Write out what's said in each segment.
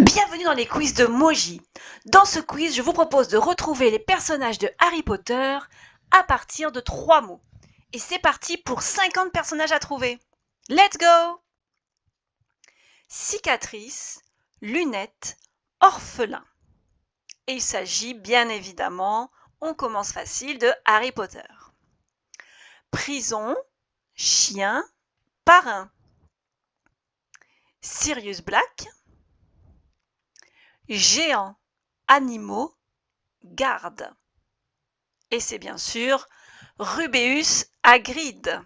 Bienvenue dans les quiz de Moji. Dans ce quiz, je vous propose de retrouver les personnages de Harry Potter à partir de 3 mots. Et c'est parti pour 50 personnages à trouver. Let's go! Cicatrice, lunettes, orphelin. Et il s'agit bien évidemment, on commence facile, de Harry Potter. Prison, chien, parrain. Sirius Black. Géant, animaux, garde. Et c'est bien sûr Rubeus Hagrid.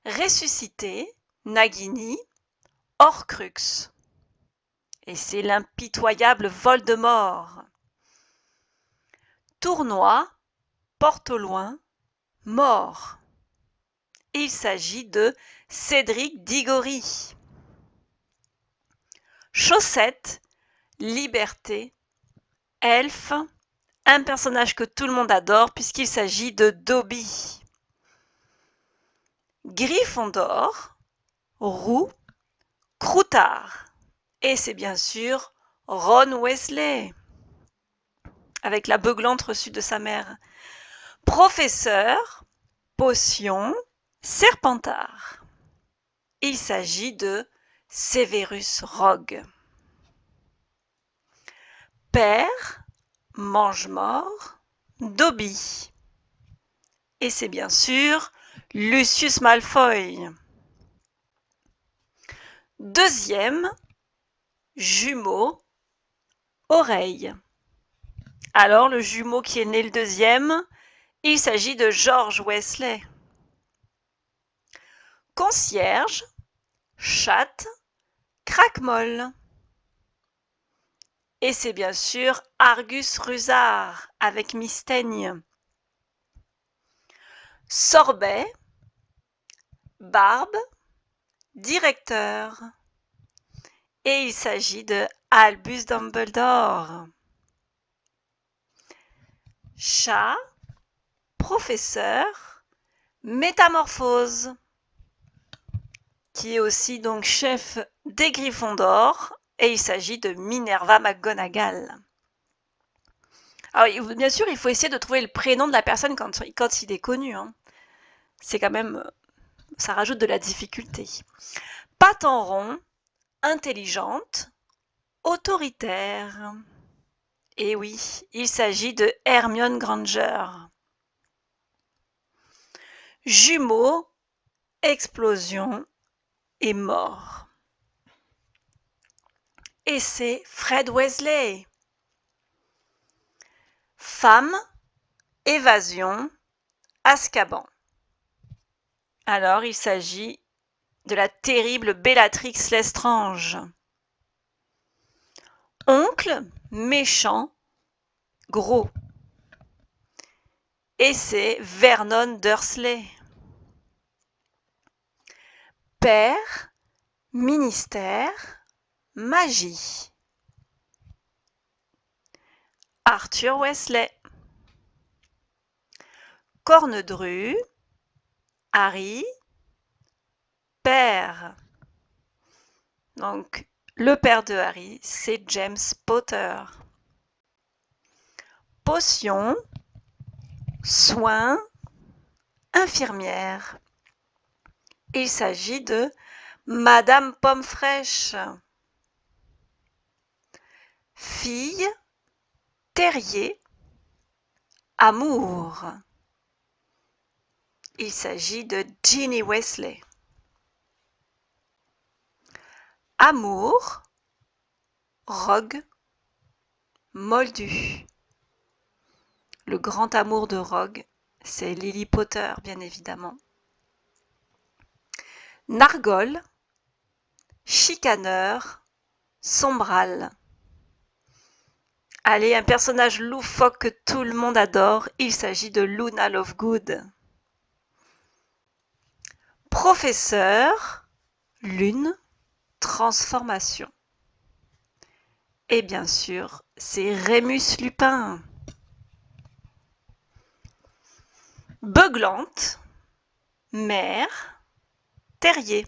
Ressuscité, Nagini, Horcrux. Et c'est l'impitoyable Voldemort. Tournoi, porte au loin, mort. Il s'agit de Cédric Diggory. Chaussette, liberté, elfe, un personnage que tout le monde adore puisqu'il s'agit de Dobby. Gryffondor, roux, croutard. Et c'est bien sûr Ron Weasley, avec la beuglante reçue de sa mère. Professeur, potion, serpentard. Il s'agit de Severus Rogue. Père, mange-mort, Dobby. Et c'est bien sûr Lucius Malfoy. Deuxième, jumeau, oreille. Alors le jumeau qui est né le deuxième, il s'agit de George Weasley. Concierge, chatte, craquemolle. Et c'est bien sûr Argus Rusard avec Mystaigne. Sorbet, barbe, directeur. Et il s'agit de Albus Dumbledore. Chat, professeur, métamorphose, qui est aussi donc chef des Gryffondor, et il s'agit de Minerva McGonagall. Alors, bien sûr, il faut essayer de trouver le prénom de la personne quand il est connu. C'est quand même, ça rajoute de la difficulté. Patte en rond, intelligente, autoritaire. Et oui, il s'agit de Hermione Granger. Jumeaux, explosion et mort. Et c'est Fred Weasley. Femme, évasion, Azkaban. Alors, il s'agit de la terrible Bellatrix Lestrange. Oncle, méchant, gros. Et c'est Vernon Dursley. Père, ministère, magie. Arthur Weasley. Cornedru, Harry, père. Donc, le père de Harry, c'est James Potter. Potion, soin, infirmière. Il s'agit de Madame Pomme Fraîche. Fille, terrier, amour. Il s'agit de Ginny Weasley. Amour, Rogue, moldu. Le grand amour de Rogue, c'est Lily Potter, bien évidemment. Nargol, chicaneur, sombral. Allez, un personnage loufoque que tout le monde adore, il s'agit de Luna Lovegood. Professeur, lune, transformation. Et bien sûr, c'est Rémus Lupin. Beuglante, mère, terrier.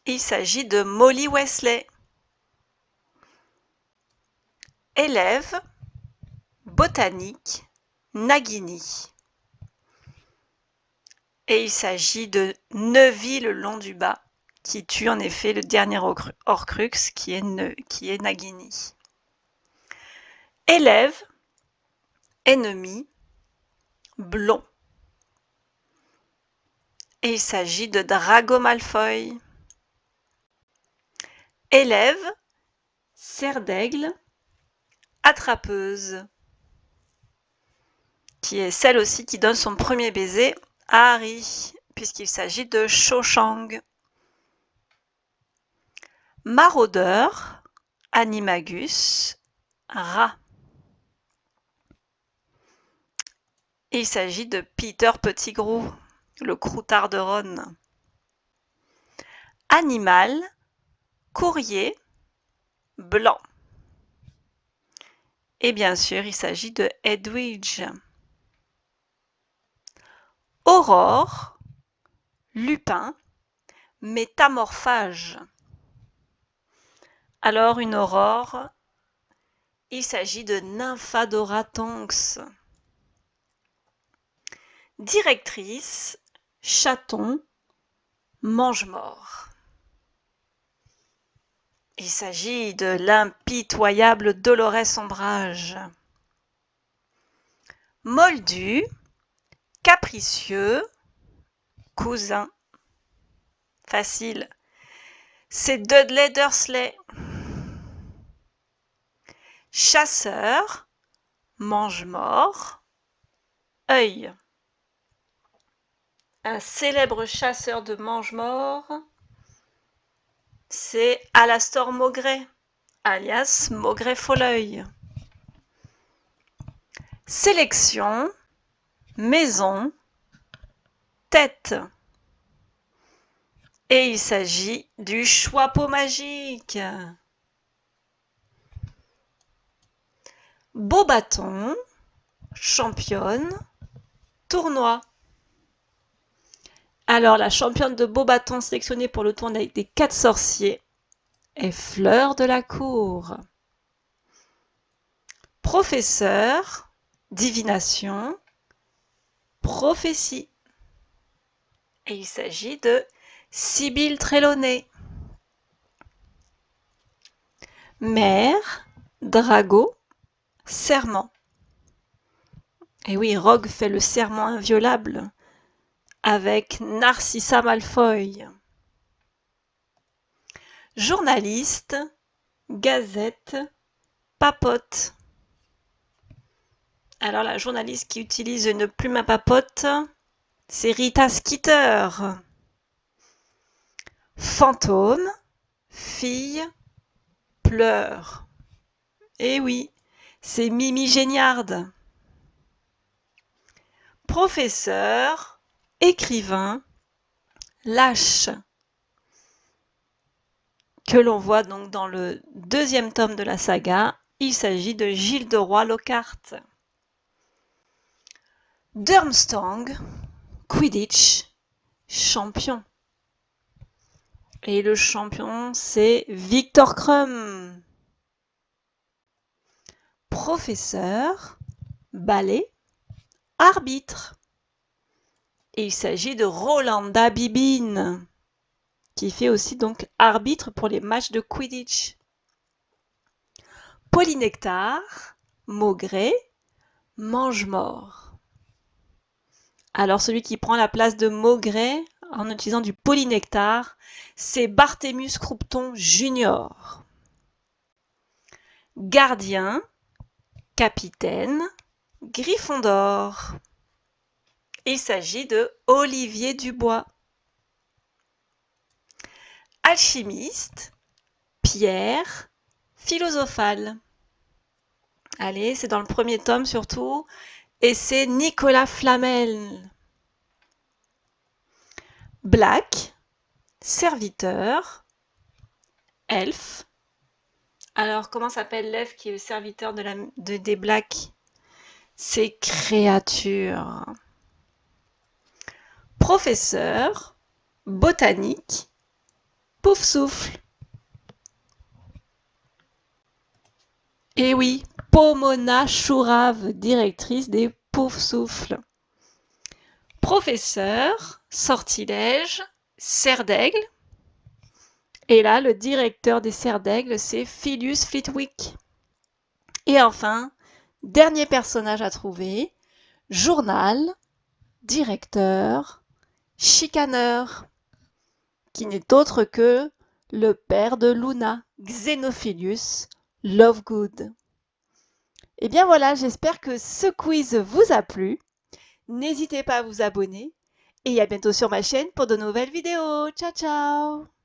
Il s'agit de Molly Wesley. Élève, botanique, Nagini. Et il s'agit de Neuville-Long-du-Bas, qui tue en effet le dernier Horcrux, qui est Nagini. Élève, ennemi, blond. Et il s'agit de Drago Malfoy. Élève, cerf d'aigle, attrapeuse, qui est celle aussi qui donne son premier baiser à Harry, puisqu'il s'agit de Cho Chang. Maraudeur, animagus, rat. Il s'agit de Peter Pettigrew, le croutard de Ron. Animal, courrier, blanc. Et bien sûr, il s'agit de Hedwige. Aurore, lupin, métamorphage. Alors une aurore, il s'agit de Nymphadora Tonks. Directrice, chaton, mange-mort. Il s'agit de l'impitoyable Dolores Ombrage. Moldu, capricieux, cousin. Facile. C'est Dudley Dursley. Chasseur, mange-mort, œil. Un célèbre chasseur de mange-morts, c'est Alastor Maugrey, alias Maugrey Folleuil. Sélection, maison, tête. Et il s'agit du Choixpeau magique. Beauxbaton, championne, tournoi. Alors, la championne de Beauxbaton sélectionnée pour le tournoi des 4 sorciers est Fleur de la Cour. Professeur, divination, prophétie. Et il s'agit de Sibylle Trelawney. Mère, Drago, serment. Et oui, Rogue fait le serment inviolable avec Narcissa Malfoy. Journaliste, gazette, papote. Alors la journaliste qui utilise une plume à papote, c'est Rita Skeeter. Fantôme, fille, pleure. Et oui, c'est Mimi Géniarde. Professeur, écrivain, lâche. Que l'on voit donc dans le 2e tome de la saga, il s'agit de Gilles de Roy-Lockhart. Durmstrang, Quidditch, champion. Et le champion, c'est Victor Krum. Professeur, ballet, arbitre. Et il s'agit de Rolanda Bibine, qui fait aussi donc arbitre pour les matchs de Quidditch. Polynectar, Maugrey, mange-mort. Alors celui qui prend la place de Maugrey en utilisant du polynectar, c'est Barthémus Croupton Junior. Gardien, capitaine, Gryffondor. Il s'agit de Olivier Dubois. Alchimiste, pierre, philosophale. Allez, c'est dans le 1er tome surtout, et c'est Nicolas Flamel. Black, serviteur, elfe. Alors, comment s'appelle l'elfe qui est le serviteur des Blacks? C'est créature. Professeur, botanique, Pouf souffle. Et oui, Pomona Chourave, directrice des Pouf souffle. Professeur, sortilège, cerf d'aigle. Et là, le directeur des cerfs d'aigle, c'est Philus Flitwick. Et enfin, dernier personnage à trouver, journal, directeur, chicaneur, qui n'est autre que le père de Luna, Xenophilius Lovegood. Et bien voilà, j'espère que ce quiz vous a plu. N'hésitez pas à vous abonner et à bientôt sur ma chaîne pour de nouvelles vidéos. Ciao ciao!